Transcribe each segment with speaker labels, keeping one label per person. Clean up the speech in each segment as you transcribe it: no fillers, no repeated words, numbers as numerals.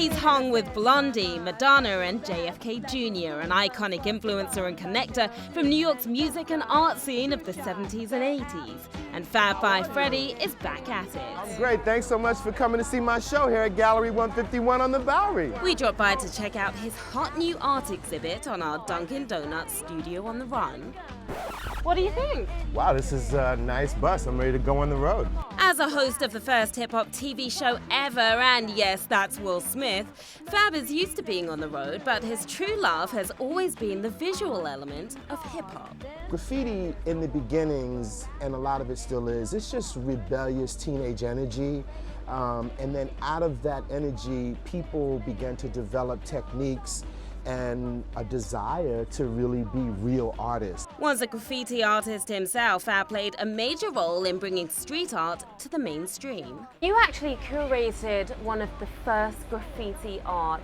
Speaker 1: He's hung with Blondie, Madonna, and JFK Jr., an iconic influencer and connector from New York's music and art scene of the 70s and 80s. And Fab by Freddy is back at it.
Speaker 2: I'm great. Thanks so much for coming to see my show here at Gallery 151 on the Bowery.
Speaker 1: We dropped by to check out his hot new art exhibit on our Dunkin' Donuts studio on the run. What do you think?
Speaker 2: Wow, this is a nice bus. I'm ready to go on the road.
Speaker 1: As a host of the first hip-hop TV show ever, and yes, that's Will Smith, Fab is used to being on the road, but his true love has always been the visual element of hip-hop.
Speaker 2: Graffiti in the beginnings, and a lot of it still is, it's just rebellious teenage energy. And then out of that energy, people began to develop techniques and a desire to really be real artists.
Speaker 1: Once a graffiti artist himself, Fab played a major role in bringing street art to the mainstream. You actually curated one of the first graffiti art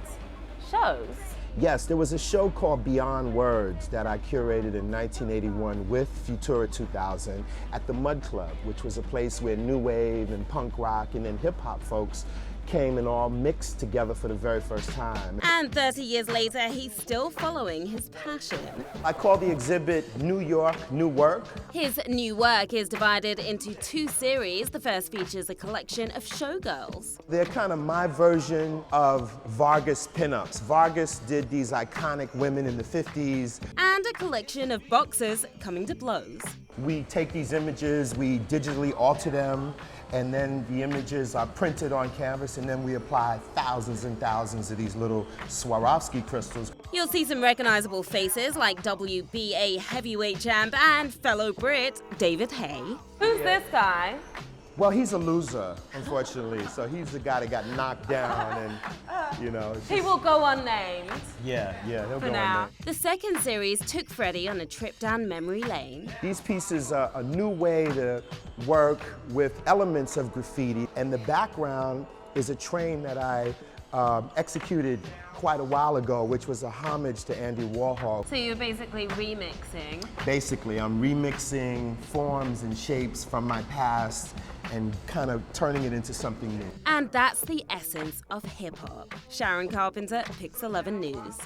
Speaker 1: shows.
Speaker 2: Yes, there was a show called Beyond Words that I curated in 1981 with Futura 2000 at the Mud Club, which was a place where new wave and punk rock and then hip hop folks came and all mixed together for the very first time.
Speaker 1: And 30 years later, he's still following his passion.
Speaker 2: I call the exhibit New York, New Work.
Speaker 1: His new work is divided into two series. The first features a collection of showgirls.
Speaker 2: They're kind of my version of Vargas pinups. Vargas did these iconic women in the 50s.
Speaker 1: And a collection of boxers coming to blows.
Speaker 2: We take these images, we digitally alter them, and then the images are printed on canvas, and then we apply thousands and thousands of these little Swarovski crystals.
Speaker 1: You'll see some recognizable faces like WBA heavyweight champ and fellow Brit, David Hay. Who's this guy?
Speaker 2: Well, he's a loser, unfortunately. So he's the guy that got knocked down and, you know.
Speaker 1: He will go unnamed.
Speaker 2: Yeah, he'll go
Speaker 1: now.
Speaker 2: unnamed.
Speaker 1: The second series took Freddy on a trip down memory lane.
Speaker 2: These pieces are a new way to work with elements of graffiti. And the background is a train that I executed quite a while ago, which was a homage to Andy Warhol.
Speaker 1: So you're basically remixing?
Speaker 2: Basically, I'm remixing forms and shapes from my past and kind of turning it into something new.
Speaker 1: And that's the essence of hip-hop. Sharon Carpenter, Pix 11 News.